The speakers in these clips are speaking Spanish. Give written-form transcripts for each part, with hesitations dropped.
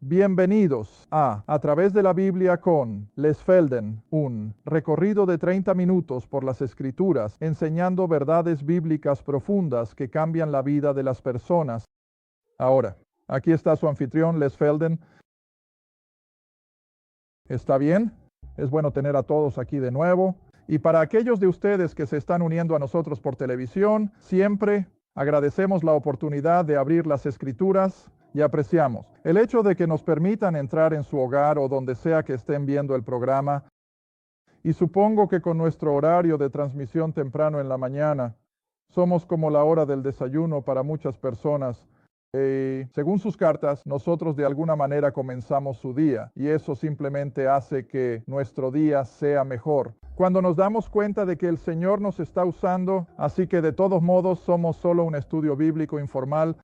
Bienvenidos a través de la Biblia con Les Felden, un recorrido de 30 minutos por las Escrituras, enseñando verdades bíblicas profundas que cambian la vida de las personas. Ahora, aquí está su anfitrión, Les Felden. ¿Está bien? Es bueno tener a todos aquí de nuevo. Y para aquellos de ustedes que se están uniendo a nosotros por televisión, siempre agradecemos la oportunidad de abrir las Escrituras y apreciamos el hecho de que nos permitan entrar en su hogar o donde sea que estén viendo el programa. Y supongo que con nuestro horario de transmisión temprano en la mañana, somos como la hora del desayuno para muchas personas. Según sus cartas, nosotros de alguna manera comenzamos su día y eso simplemente hace que nuestro día sea mejor. Cuando nos damos cuenta de que el Señor nos está usando, así que de todos modos somos solo un estudio bíblico informal.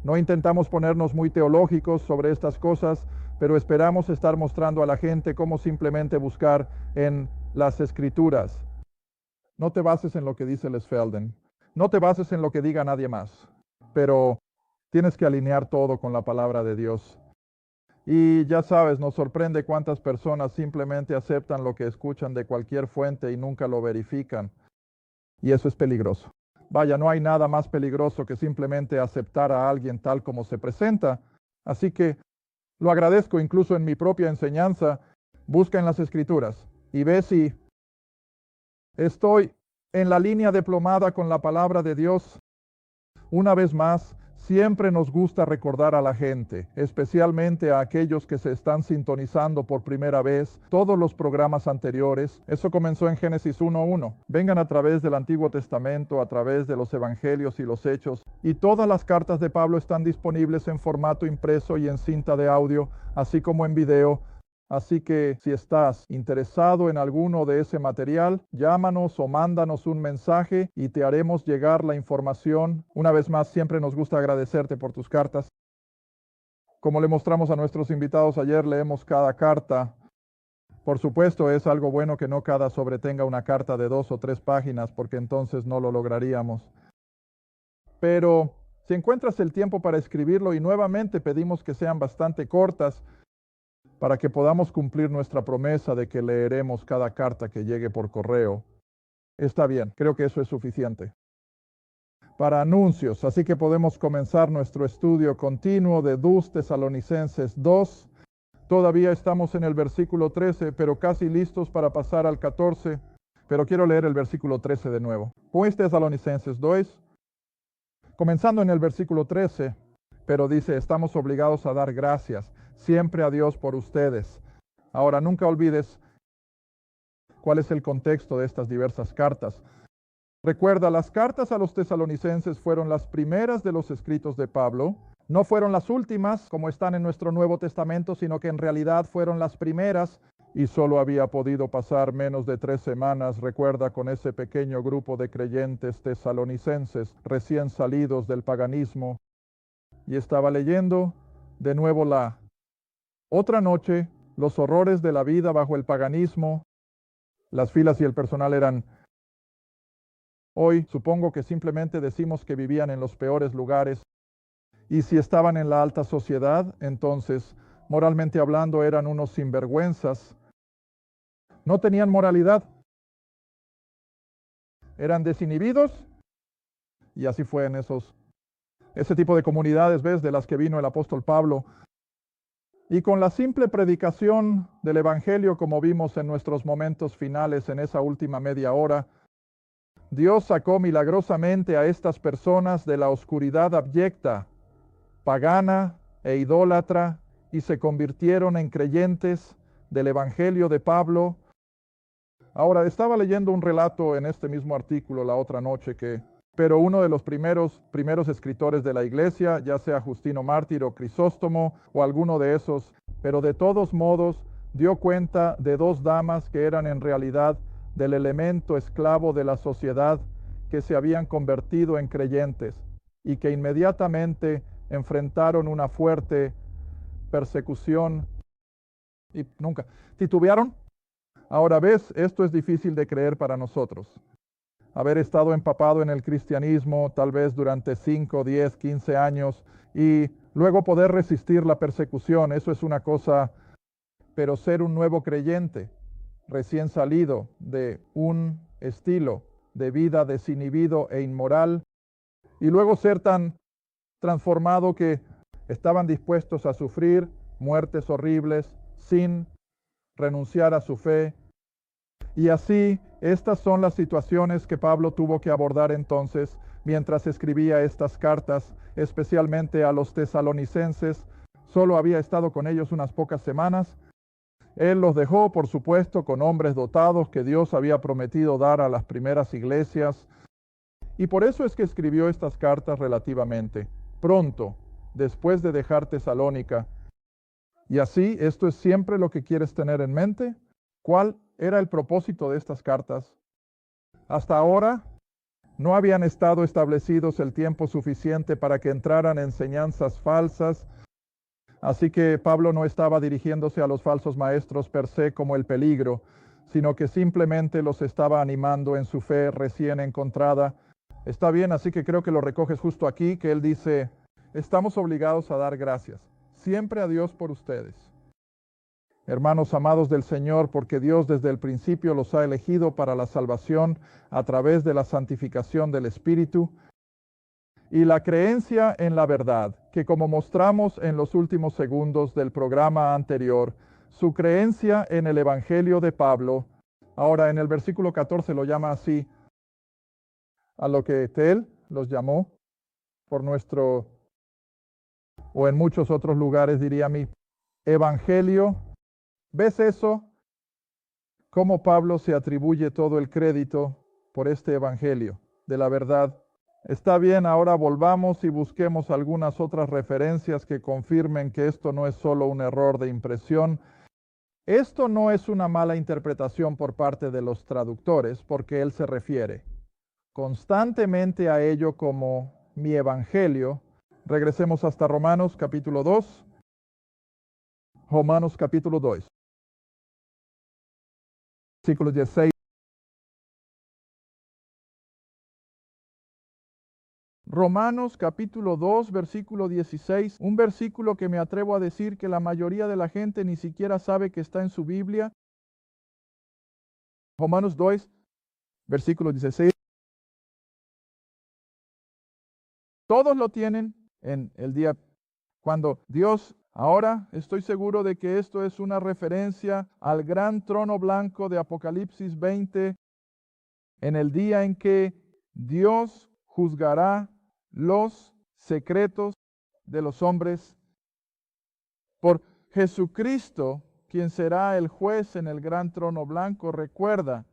No intentamos ponernos muy teológicos sobre estas cosas, pero esperamos estar mostrando a la gente cómo simplemente buscar en las Escrituras. No te bases en lo que dice Les Felden. No te bases en lo que diga nadie más. Pero tienes que alinear todo con la palabra de Dios. Y ya sabes, nos sorprende cuántas personas simplemente aceptan lo que escuchan de cualquier fuente y nunca lo verifican. Y eso es peligroso. Vaya, no hay nada más peligroso que simplemente aceptar a alguien tal como se presenta. Así que lo agradezco incluso en mi propia enseñanza. Busca en las Escrituras y ve si estoy en la línea diplomada con la palabra de Dios. Una vez más, siempre nos gusta recordar a la gente, especialmente a aquellos que se están sintonizando por primera vez, todos los programas anteriores. Eso comenzó en Génesis 1:1. Vengan a través del Antiguo Testamento, a través de los Evangelios y los Hechos, y todas las cartas de Pablo están disponibles en formato impreso y en cinta de audio, así como en video. Así que si estás interesado en alguno de ese material, llámanos o mándanos un mensaje y te haremos llegar la información. Una vez más, siempre nos gusta agradecerte por tus cartas. Como le mostramos a nuestros invitados ayer, leemos cada carta. Por supuesto, es algo bueno que no cada sobre tenga una carta de 2 o 3 páginas, porque entonces no lo lograríamos. Pero si encuentras el tiempo para escribirlo, y nuevamente pedimos que sean bastante cortas, para que podamos cumplir nuestra promesa de que leeremos cada carta que llegue por correo. Está bien, creo que eso es suficiente. Para anuncios, así que podemos comenzar nuestro estudio continuo de 2 Tesalonicenses 2. Todavía estamos en el versículo 13, pero casi listos para pasar al 14. Pero quiero leer el versículo 13 de nuevo. Pues Tesalonicenses 2, comenzando en el versículo 13, pero dice, estamos obligados a dar gracias siempre a Dios por ustedes. Ahora, nunca olvides cuál es el contexto de estas diversas cartas. Recuerda, las cartas a los tesalonicenses fueron las primeras de los escritos de Pablo. No fueron las últimas, como están en nuestro Nuevo Testamento, sino que en realidad fueron las primeras. Y solo había podido pasar menos de 3 semanas, recuerda, con ese pequeño grupo de creyentes tesalonicenses recién salidos del paganismo. Y estaba leyendo de nuevo la otra noche, los horrores de la vida bajo el paganismo. Las filas y el personal eran... Hoy supongo que simplemente decimos que vivían en los peores lugares. Y si estaban en la alta sociedad, entonces, moralmente hablando, eran unos sinvergüenzas. No tenían moralidad. Eran desinhibidos. Y así fue en ese tipo de comunidades, ¿ves?, de las que vino el apóstol Pablo. Y con la simple predicación del Evangelio, como vimos en nuestros momentos finales en esa última media hora, Dios sacó milagrosamente a estas personas de la oscuridad abyecta, pagana e idólatra, y se convirtieron en creyentes del Evangelio de Pablo. Ahora, estaba leyendo un relato en este mismo artículo la otra noche pero uno de los primeros escritores de la iglesia, ya sea Justino Mártir o Crisóstomo o alguno de esos, pero de todos modos dio cuenta de 2 damas que eran en realidad del elemento esclavo de la sociedad, que se habían convertido en creyentes y que inmediatamente enfrentaron una fuerte persecución y nunca titubearon. Ahora ves, esto es difícil de creer para nosotros. haber estado empapado en el cristianismo tal vez durante 5, 10, 15 años y luego poder resistir la persecución, eso es una cosa, pero ser un nuevo creyente, recién salido de un estilo de vida desinhibido e inmoral, y luego ser tan transformado que estaban dispuestos a sufrir muertes horribles sin renunciar a su fe. Y así, estas son las situaciones que Pablo tuvo que abordar entonces mientras escribía estas cartas, especialmente a los tesalonicenses. Solo había estado con ellos unas pocas semanas. Él los dejó, por supuesto, con hombres dotados que Dios había prometido dar a las primeras iglesias. Y por eso es que escribió estas cartas relativamente pronto, después de dejar Tesalónica. Y así, esto es siempre lo que quieres tener en mente. ¿Cuál era el propósito de estas cartas? Hasta ahora no habían estado establecidos el tiempo suficiente para que entraran enseñanzas falsas. Así que Pablo no estaba dirigiéndose a los falsos maestros per se como el peligro, sino que simplemente los estaba animando en su fe recién encontrada. Está bien, así que creo que lo recoges justo aquí, que él dice, estamos obligados a dar gracias, siempre a Dios por ustedes. Hermanos amados del Señor, porque Dios desde el principio los ha elegido para la salvación a través de la santificación del Espíritu y la creencia en la verdad, que como mostramos en los últimos segundos del programa anterior, su creencia en el Evangelio de Pablo, ahora en el versículo 14 lo llama así, a lo que Tel los llamó por nuestro, o en muchos otros lugares diría mi Evangelio. ¿Ves eso? Cómo Pablo se atribuye todo el crédito por este Evangelio de la verdad. Está bien, ahora volvamos y busquemos algunas otras referencias que confirmen que esto no es solo un error de impresión. Esto no es una mala interpretación por parte de los traductores, porque él se refiere constantemente a ello como mi Evangelio. Regresemos hasta Romanos capítulo 2. Romanos capítulo 2. Versículo 16. Romanos capítulo 2, versículo 16, un versículo que me atrevo a decir que la mayoría de la gente ni siquiera sabe que está en su Biblia. Romanos 2, versículo 16. Todos lo tienen en el día cuando Dios, ahora estoy seguro de que esto es una referencia al gran trono blanco de Apocalipsis 20, en el día en que Dios juzgará los secretos de los hombres por Jesucristo, quien será el juez en el gran trono blanco, recuerda.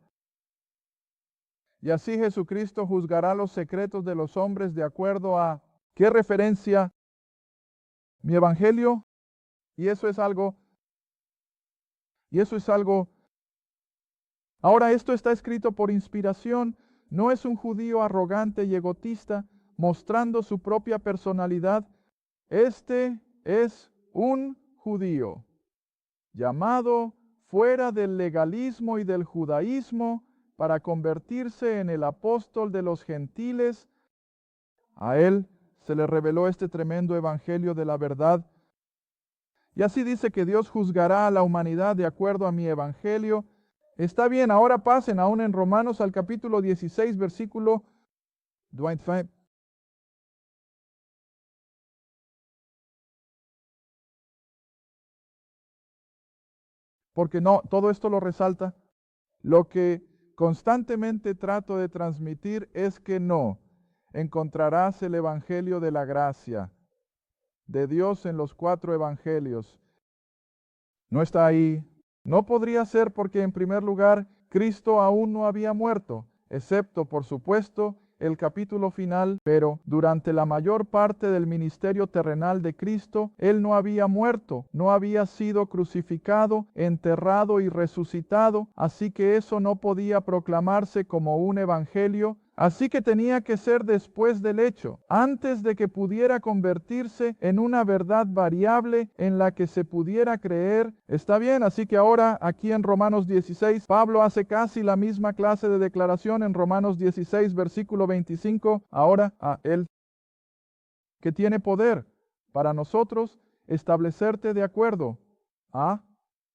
Y así Jesucristo juzgará los secretos de los hombres de acuerdo a ¿qué referencia? Mi Evangelio. Y eso es algo. Ahora esto está escrito por inspiración. No es un judío arrogante y egotista mostrando su propia personalidad. Este es un judío llamado fuera del legalismo y del judaísmo para convertirse en el apóstol de los gentiles. A él se le reveló este tremendo evangelio de la verdad. Y así dice que Dios juzgará a la humanidad de acuerdo a mi evangelio. Está bien, ahora pasen aún en Romanos al capítulo 16, versículo 25. Porque no, todo esto lo resalta. Lo que constantemente trato de transmitir es que no encontrarás el evangelio de la gracia de Dios en los 4 evangelios. No está ahí. No podría ser porque en primer lugar Cristo aún no había muerto, excepto por supuesto el capítulo final, pero durante la mayor parte del ministerio terrenal de Cristo, Él no había muerto, no había sido crucificado, enterrado y resucitado, así que eso no podía proclamarse como un evangelio Así que tenía que ser después del hecho, antes de que pudiera convertirse en una verdad variable en la que se pudiera creer. Está bien, así que ahora aquí en Romanos 16, Pablo hace casi la misma clase de declaración en Romanos 16, versículo 25. Ahora a él que tiene poder para nosotros establecerte de acuerdo a,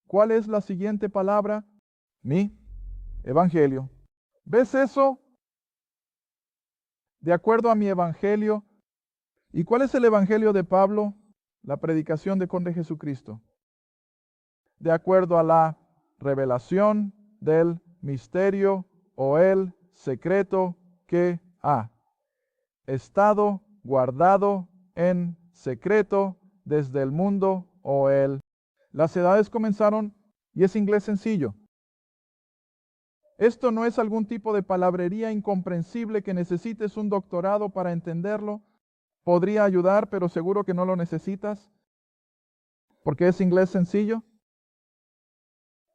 ¿cuál es la siguiente palabra? Mi evangelio. ¿Ves eso? De acuerdo a mi evangelio. ¿Y cuál es el evangelio de Pablo? La predicación de Conde Jesucristo. De acuerdo a la revelación del misterio o el secreto que ha estado guardado en secreto desde el mundo o el. Las edades comenzaron y es inglés sencillo. Esto no es algún tipo de palabrería incomprensible que necesites un doctorado para entenderlo. Podría ayudar, pero seguro que no lo necesitas, porque es inglés sencillo.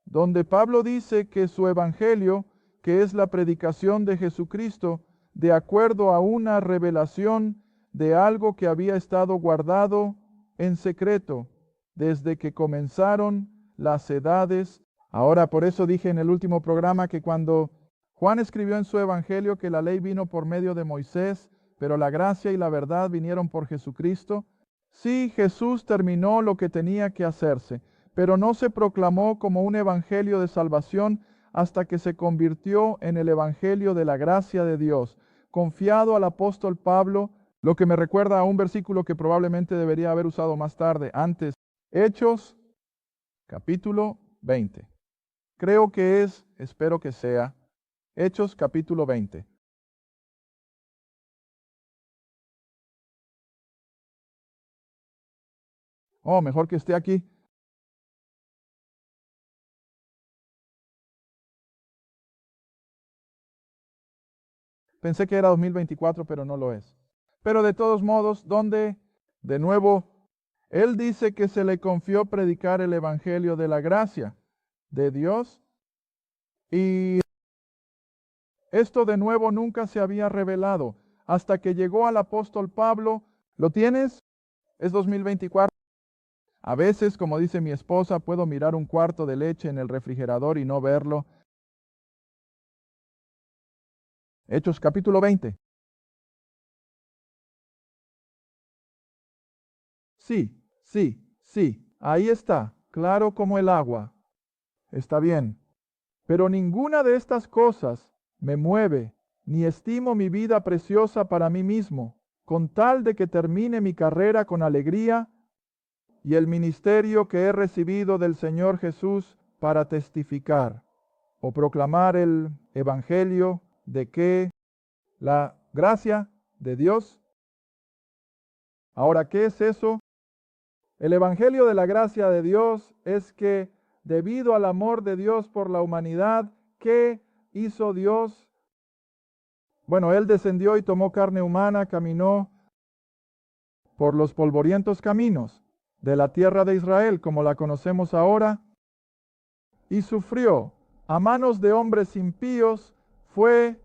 Donde Pablo dice que su evangelio, que es la predicación de Jesucristo, de acuerdo a una revelación de algo que había estado guardado en secreto desde que comenzaron las edades. Ahora, por eso dije en el último programa que cuando Juan escribió en su evangelio que la ley vino por medio de Moisés, pero la gracia y la verdad vinieron por Jesucristo. Sí, Jesús terminó lo que tenía que hacerse, pero no se proclamó como un evangelio de salvación hasta que se convirtió en el evangelio de la gracia de Dios, confiado al apóstol Pablo, lo que me recuerda a un versículo que probablemente debería haber usado más tarde, antes. Hechos, capítulo 20. Creo que es, espero que sea, Hechos, capítulo 20. Oh, mejor que esté aquí. Pensé que era 2024, pero no lo es. Pero de todos modos, donde, de nuevo, él dice que se le confió predicar el evangelio de la gracia de Dios y esto de nuevo nunca se había revelado hasta que llegó al apóstol Pablo. ¿Lo tienes? Es 2024. A veces, como dice mi esposa, puedo mirar un cuarto de leche en el refrigerador y no verlo. Hechos capítulo 20. Sí, sí, sí, ahí está, claro como el agua. Está bien. Pero ninguna de estas cosas me mueve, ni estimo mi vida preciosa para mí mismo, con tal de que termine mi carrera con alegría y el ministerio que he recibido del Señor Jesús para testificar o proclamar el Evangelio de que la gracia de Dios. Ahora, ¿qué es eso? El Evangelio de la gracia de Dios es que debido al amor de Dios por la humanidad, ¿qué hizo Dios? Bueno, Él descendió y tomó carne humana, caminó por los polvorientos caminos de la tierra de Israel, como la conocemos ahora, y sufrió a manos de hombres impíos, fue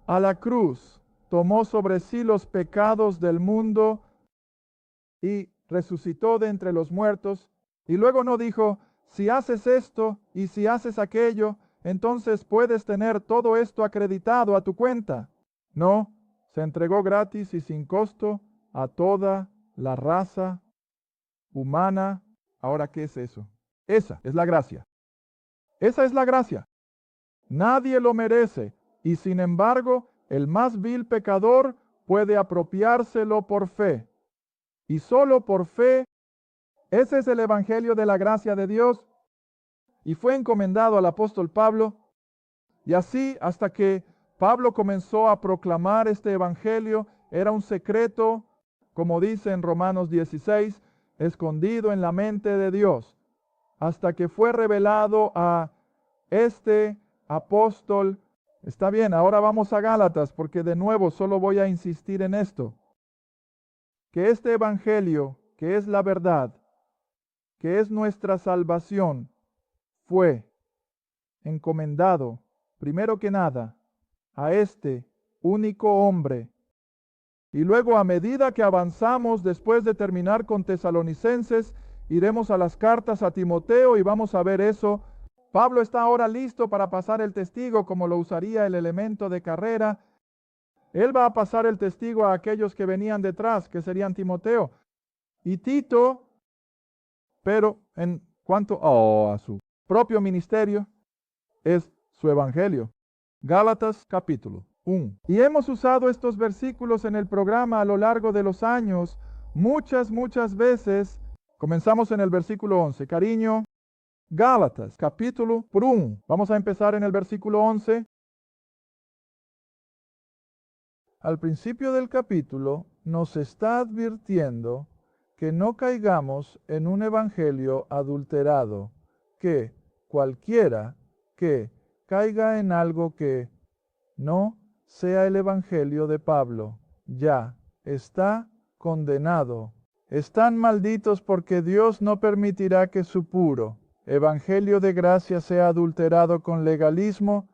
a la cruz, tomó sobre sí los pecados del mundo y resucitó de entre los muertos, y luego no dijo, si haces esto y si haces aquello, entonces puedes tener todo esto acreditado a tu cuenta. No, se entregó gratis y sin costo a toda la raza humana. Ahora, ¿qué es eso? Esa es la gracia. Esa es la gracia. Nadie lo merece y sin embargo el más vil pecador puede apropiárselo por fe. Y solo por fe, ese es el evangelio de la gracia de Dios. Y fue encomendado al apóstol Pablo. Y así hasta que Pablo comenzó a proclamar este evangelio, era un secreto, como dice en Romanos 16, escondido en la mente de Dios, hasta que fue revelado a este apóstol. Está bien, ahora vamos a Gálatas, porque de nuevo solo voy a insistir en esto, que este evangelio, que es la verdad, que es nuestra salvación, fue encomendado, primero que nada, a este único hombre. Y luego, a medida que avanzamos, después de terminar con Tesalonicenses, iremos a las cartas a Timoteo y vamos a ver eso. Pablo está ahora listo para pasar el testigo como lo usaría el elemento de carrera. Él va a pasar el testigo a aquellos que venían detrás, que serían Timoteo y Tito, pero en cuanto a su propio ministerio, es su evangelio. Gálatas capítulo 1. Y hemos usado estos versículos en el programa a lo largo de los años, muchas veces. Comenzamos en el versículo 11. Cariño, Gálatas capítulo 1. Vamos a empezar en el versículo 11. Al principio del capítulo nos está advirtiendo que no caigamos en un evangelio adulterado, que cualquiera que caiga en algo que no sea el evangelio de Pablo, ya está condenado. Están malditos porque Dios no permitirá que su puro evangelio de gracia sea adulterado con legalismo.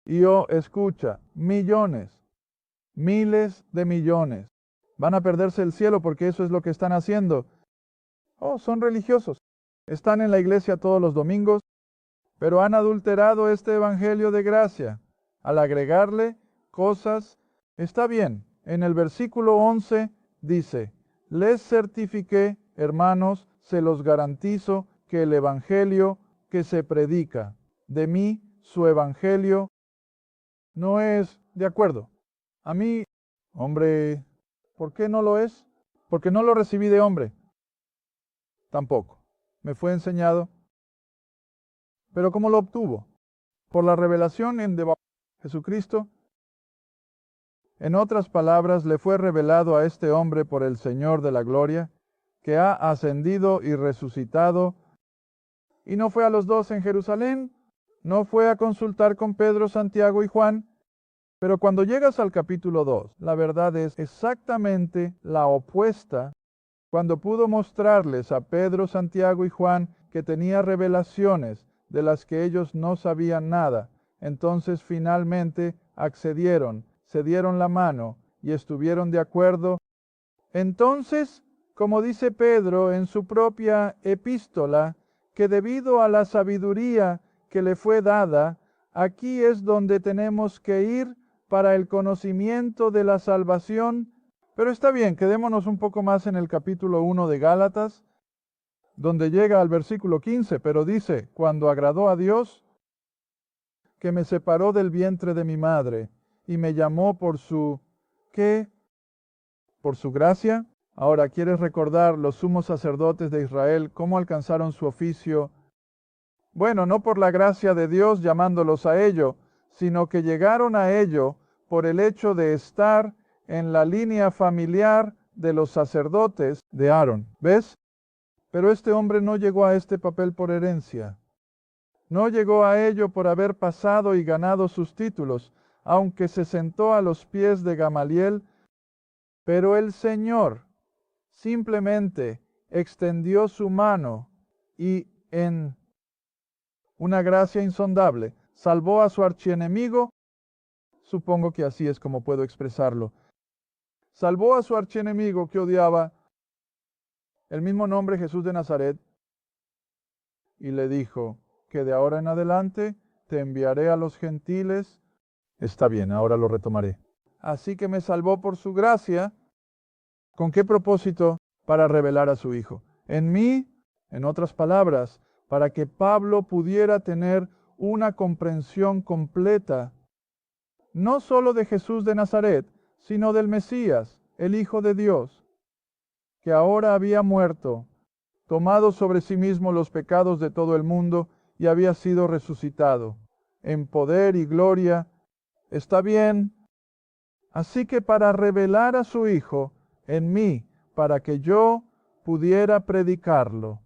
Y escucha, millones, miles de millones van a perderse el cielo porque eso es lo que están haciendo. Son religiosos. Están en la iglesia todos los domingos, pero han adulterado este evangelio de gracia al agregarle cosas. Está bien, en el versículo 11 dice, les certifiqué, hermanos, se los garantizo, que el evangelio que se predica de mí, su evangelio, no es de acuerdo. A mí, hombre, ¿por qué no lo es? Porque no lo recibí de hombre. Tampoco. Me fue enseñado. Pero ¿cómo lo obtuvo? Por la revelación en Jesucristo. En otras palabras, le fue revelado a este hombre por el Señor de la gloria, que ha ascendido y resucitado. Y no fue a los dos en Jerusalén, no fue a consultar con Pedro, Santiago y Juan. Pero cuando llegas al capítulo 2, la verdad es exactamente la opuesta. Cuando pudo mostrarles a Pedro, Santiago y Juan que tenía revelaciones de las que ellos no sabían nada, entonces finalmente accedieron, se dieron la mano y estuvieron de acuerdo. Entonces, como dice Pedro en su propia epístola, que debido a la sabiduría que le fue dada, aquí es donde tenemos que ir para el conocimiento de la salvación. Pero está bien, quedémonos un poco más en el capítulo 1 de Gálatas, donde llega al versículo 15, pero dice, cuando agradó a Dios, que me separó del vientre de mi madre, y me llamó por su, ¿qué? Por su gracia. Ahora, ¿quieres recordar los sumos sacerdotes de Israel cómo alcanzaron su oficio? Bueno, no por la gracia de Dios llamándolos a ello, sino que llegaron a ello por el hecho de estar en la línea familiar de los sacerdotes de Aarón. ¿Ves? Pero este hombre no llegó a este papel por herencia. No llegó a ello por haber pasado y ganado sus títulos, aunque se sentó a los pies de Gamaliel. Pero el Señor simplemente extendió su mano y en una gracia insondable salvó a su archienemigo. Supongo que así es como puedo expresarlo. Salvó a su archienemigo que odiaba el mismo nombre, Jesús de Nazaret, y le dijo que de ahora en adelante te enviaré a los gentiles. Está bien, ahora lo retomaré. Así que me salvó por su gracia. ¿Con qué propósito? Para revelar a su Hijo. En mí, en otras palabras, para que Pablo pudiera tener una comprensión completa, no solo de Jesús de Nazaret, sino del Mesías, el Hijo de Dios, que ahora había muerto, tomado sobre sí mismo los pecados de todo el mundo y había sido resucitado en poder y gloria. Está bien. Así que para revelar a su Hijo en mí, para que yo pudiera predicarlo,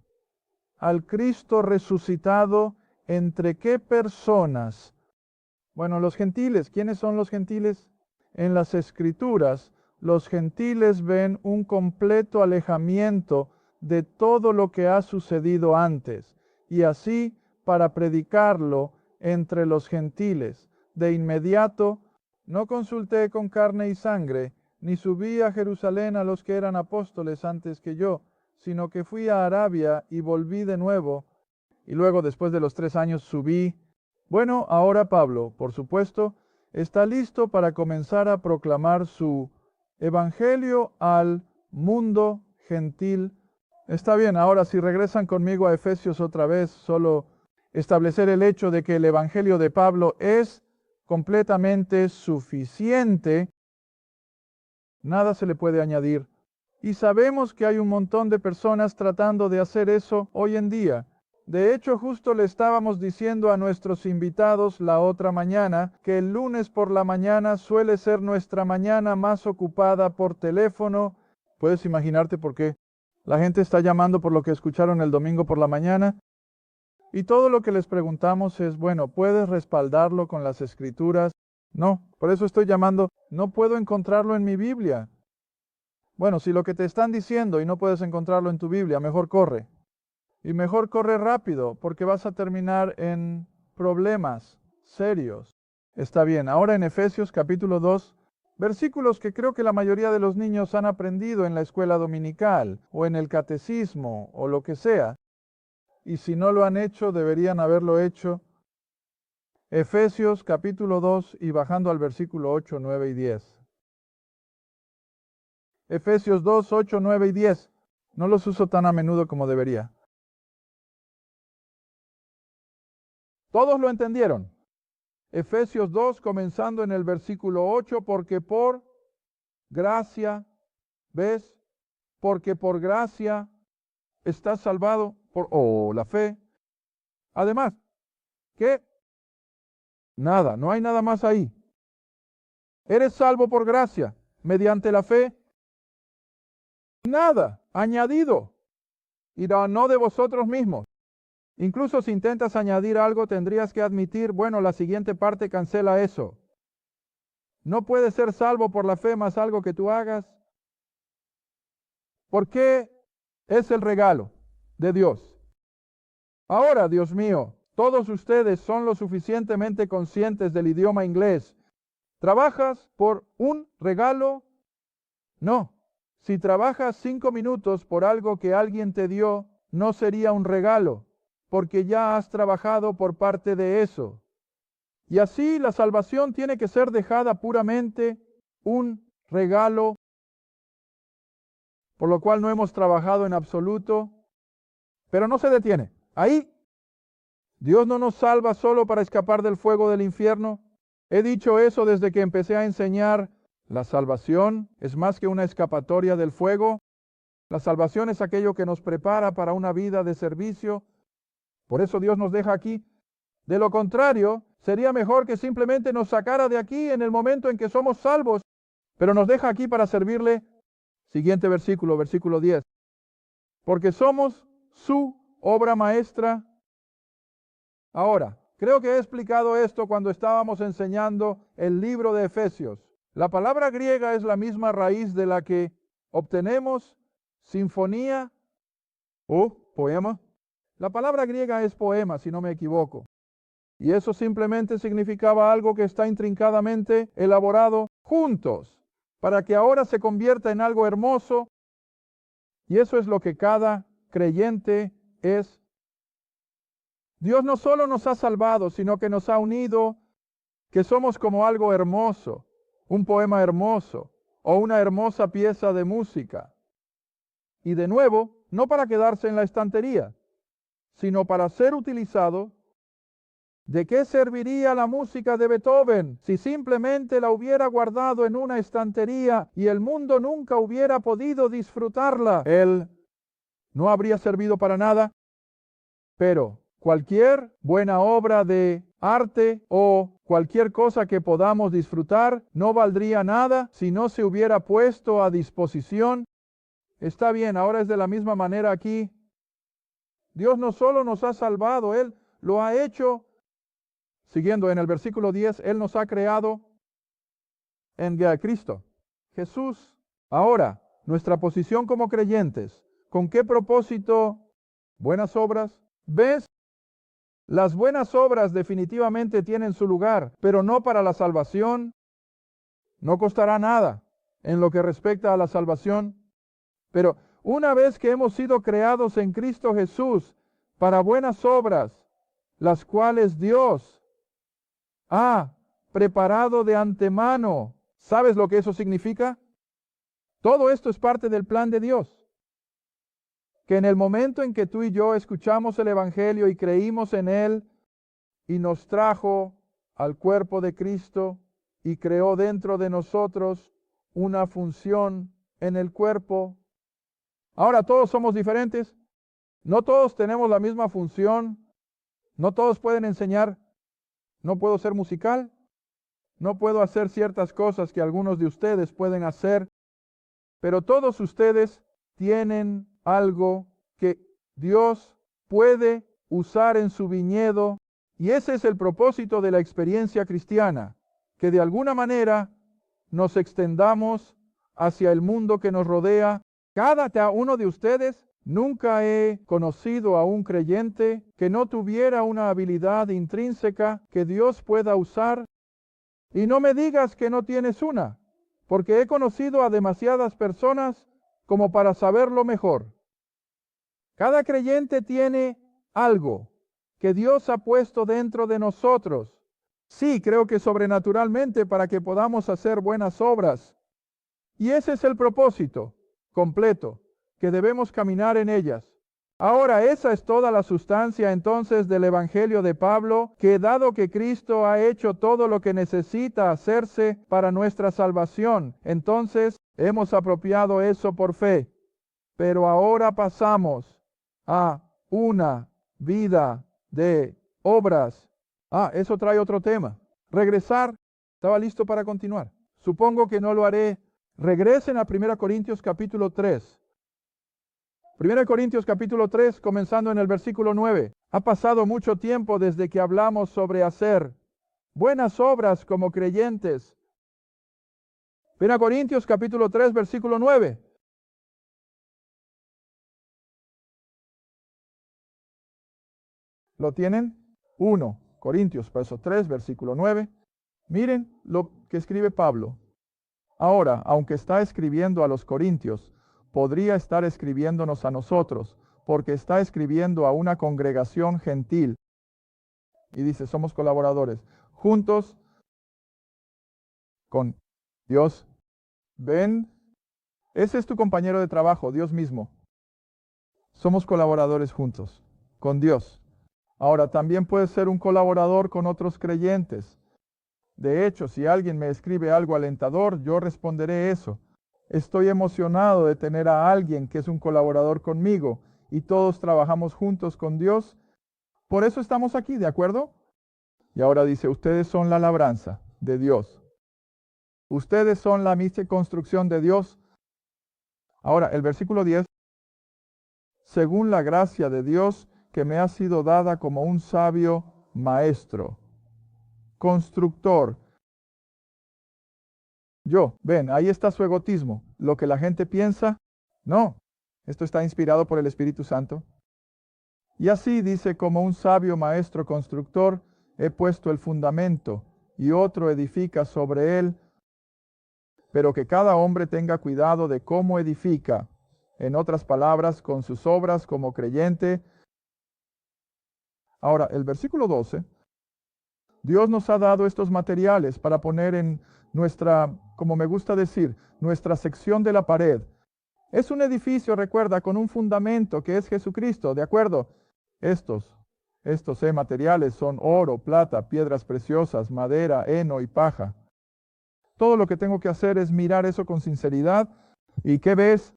al Cristo resucitado, ¿entre qué personas? Bueno, los gentiles. ¿Quiénes son los gentiles? En las Escrituras, los gentiles ven un completo alejamiento de todo lo que ha sucedido antes, y así, para predicarlo entre los gentiles, de inmediato no consulté con carne y sangre, ni subí a Jerusalén a los que eran apóstoles antes que yo, sino que fui a Arabia y volví de nuevo, y luego después de los 3 años subí. Bueno, ahora Pablo, por supuesto, está listo para comenzar a proclamar su evangelio al mundo gentil. Está bien, ahora si regresan conmigo a Efesios otra vez, solo establecer el hecho de que el evangelio de Pablo es completamente suficiente, nada se le puede añadir. Y sabemos que hay un montón de personas tratando de hacer eso hoy en día. De hecho, justo le estábamos diciendo a nuestros invitados la otra mañana que el lunes por la mañana suele ser nuestra mañana más ocupada por teléfono. ¿Puedes imaginarte por qué? La gente está llamando por lo que escucharon el domingo por la mañana. Y todo lo que les preguntamos es, bueno, ¿puedes respaldarlo con las escrituras? No, por eso estoy llamando, no puedo encontrarlo en mi Biblia. Bueno, si lo que te están diciendo y no puedes encontrarlo en tu Biblia, mejor corre. Y mejor corre rápido, porque vas a terminar en problemas serios. Está bien, ahora en Efesios capítulo 2, versículos que creo que la mayoría de los niños han aprendido en la escuela dominical, o en el catecismo, o lo que sea. Y si no lo han hecho, deberían haberlo hecho. Efesios capítulo 2 y bajando al versículo 8, 9 y 10. Efesios 2, 8, 9 y 10. No los uso tan a menudo como debería. ¿Todos lo entendieron? Efesios 2, comenzando en el versículo 8, porque por gracia, ¿ves? Porque por gracia estás salvado por la fe. Además, ¿qué? Nada, no hay nada más ahí. Eres salvo por gracia, mediante la fe. Nada, añadido. Y no de vosotros mismos. Incluso si intentas añadir algo, tendrías que admitir, bueno, la siguiente parte cancela eso. No puedes ser salvo por la fe más algo que tú hagas. ¿Por qué es el regalo de Dios? Ahora, Dios mío, todos ustedes son lo suficientemente conscientes del idioma inglés. ¿Trabajas por un regalo? No. Si trabajas 5 minutos por algo que alguien te dio, no sería un regalo, porque ya has trabajado por parte de eso. Y así la salvación tiene que ser dejada puramente un regalo, por lo cual no hemos trabajado en absoluto, pero no se detiene. Ahí, Dios no nos salva solo para escapar del fuego del infierno. He dicho eso desde que empecé a enseñar. La salvación es más que una escapatoria del fuego. La salvación es aquello que nos prepara para una vida de servicio. Por eso Dios nos deja aquí. De lo contrario, sería mejor que simplemente nos sacara de aquí en el momento en que somos salvos, pero nos deja aquí para servirle. Siguiente versículo, versículo 10. Porque somos su obra maestra. Ahora, creo que he explicado esto cuando estábamos enseñando el libro de Efesios. La palabra griega es la misma raíz de la que obtenemos sinfonía o poema. La palabra griega es poema, si no me equivoco. Y eso simplemente significaba algo que está intrincadamente elaborado juntos, para que ahora se convierta en algo hermoso. Y eso es lo que cada creyente es. Dios no solo nos ha salvado, sino que nos ha unido, que somos como algo hermoso, un poema hermoso o una hermosa pieza de música. Y de nuevo, no para quedarse en la estantería, sino para ser utilizado. ¿De qué serviría la música de Beethoven si simplemente la hubiera guardado en una estantería y el mundo nunca hubiera podido disfrutarla? Él no habría servido para nada. Pero cualquier buena obra de arte o cualquier cosa que podamos disfrutar no valdría nada si no se hubiera puesto a disposición. Está bien, ahora es de la misma manera aquí. Dios no solo nos ha salvado, Él lo ha hecho. Siguiendo en el versículo 10, Él nos ha creado en Cristo Jesús. Ahora, nuestra posición como creyentes, ¿con qué propósito? Buenas obras. ¿Ves? Las buenas obras definitivamente tienen su lugar, pero no para la salvación. No costará nada en lo que respecta a la salvación, pero una vez que hemos sido creados en Cristo Jesús para buenas obras, las cuales Dios ha preparado de antemano. ¿Sabes lo que eso significa? Todo esto es parte del plan de Dios. Que en el momento en que tú y yo escuchamos el Evangelio y creímos en Él y nos trajo al cuerpo de Cristo y creó dentro de nosotros una función en el cuerpo. Ahora todos somos diferentes. No todos tenemos la misma función. No todos pueden enseñar. No puedo ser musical. No puedo hacer ciertas cosas que algunos de ustedes pueden hacer. Pero todos ustedes tienen algo que Dios puede usar en su viñedo. Y ese es el propósito de la experiencia cristiana. Que de alguna manera nos extendamos hacia el mundo que nos rodea. Cada uno de ustedes, nunca he conocido a un creyente que no tuviera una habilidad intrínseca que Dios pueda usar. Y no me digas que no tienes una, porque he conocido a demasiadas personas como para saberlo mejor. Cada creyente tiene algo que Dios ha puesto dentro de nosotros. Sí, creo que sobrenaturalmente para que podamos hacer buenas obras. Y ese es el propósito completo, que debemos caminar en ellas. Ahora, esa es toda la sustancia entonces del Evangelio de Pablo, que dado que Cristo ha hecho todo lo que necesita hacerse para nuestra salvación, entonces hemos apropiado eso por fe. Pero ahora pasamos a una vida de obras. Eso trae otro tema. Regresar. ¿Estaba listo para continuar? Supongo que no lo haré. Regresen a 1 Corintios capítulo 3. 1 Corintios capítulo 3, comenzando en el versículo 9. Ha pasado mucho tiempo desde que hablamos sobre hacer buenas obras como creyentes. 1 Corintios capítulo 3, versículo 9. ¿Lo tienen? 1 Corintios, verso 3, versículo 9. Miren lo que escribe Pablo. Ahora, aunque está escribiendo a los corintios, podría estar escribiéndonos a nosotros, porque está escribiendo a una congregación gentil. Y dice, somos colaboradores, juntos con Dios. ¿Ven? Ese es tu compañero de trabajo, Dios mismo. Somos colaboradores juntos, con Dios. Ahora, también puedes ser un colaborador con otros creyentes. De hecho, si alguien me escribe algo alentador, yo responderé eso. Estoy emocionado de tener a alguien que es un colaborador conmigo y todos trabajamos juntos con Dios. Por eso estamos aquí, ¿de acuerdo? Y ahora dice, ustedes son la labranza de Dios. Ustedes son la misma construcción de Dios. Ahora, el versículo 10. Según la gracia de Dios que me ha sido dada como un sabio maestro, constructor. Ven, ahí está su egotismo. Lo que la gente piensa, no. Esto está inspirado por el Espíritu Santo. Y así dice, como un sabio maestro constructor, he puesto el fundamento y otro edifica sobre él, pero que cada hombre tenga cuidado de cómo edifica. En otras palabras, con sus obras como creyente. Ahora, el versículo 12. Dios nos ha dado estos materiales para poner en nuestra, como me gusta decir, nuestra sección de la pared. Es un edificio, recuerda, con un fundamento que es Jesucristo, ¿de acuerdo? Estos materiales son oro, plata, piedras preciosas, madera, heno y paja. Todo lo que tengo que hacer es mirar eso con sinceridad. ¿Y qué ves?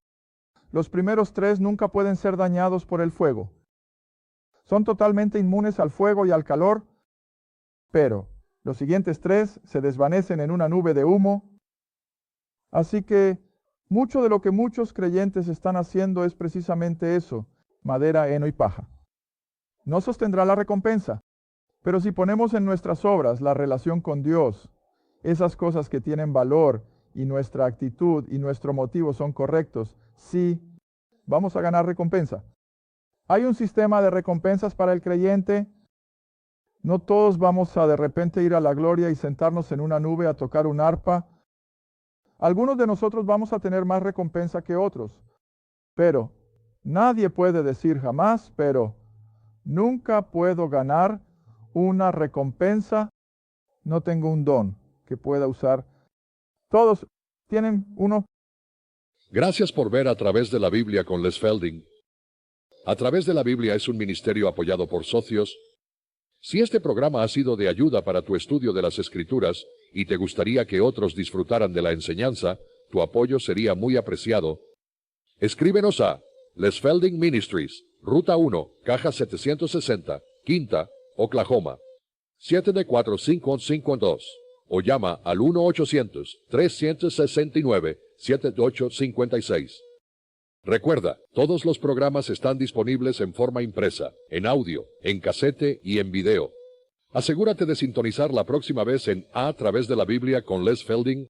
Los primeros 3 nunca pueden ser dañados por el fuego. Son totalmente inmunes al fuego y al calor, pero los siguientes 3 se desvanecen en una nube de humo. Así que mucho de lo que muchos creyentes están haciendo es precisamente eso, madera, heno y paja. No sostendrá la recompensa, pero si ponemos en nuestras obras la relación con Dios, esas cosas que tienen valor y nuestra actitud y nuestro motivo son correctos, sí, vamos a ganar recompensa. Hay un sistema de recompensas para el creyente. No todos vamos a de repente ir a la gloria y sentarnos en una nube a tocar un arpa Algunos de nosotros vamos a tener más recompensa que otros, pero nadie puede decir jamás, pero nunca puedo ganar una recompensa, no tengo un don que pueda usar. Todos tienen uno. Gracias por ver A Través de la Biblia con Les Felding. A Través de la Biblia es un ministerio apoyado por socios. Si este programa ha sido de ayuda para tu estudio de las Escrituras y te gustaría que otros disfrutaran de la enseñanza, tu apoyo sería muy apreciado. Escríbenos a Les Felding Ministries, Ruta 1, Caja 760, Quinta, Oklahoma, 74552, o llama al 1-800-369-7856. Recuerda, todos los programas están disponibles en forma impresa, en audio, en casete y en video. Asegúrate de sintonizar la próxima vez en A Través de la Biblia con Les Felding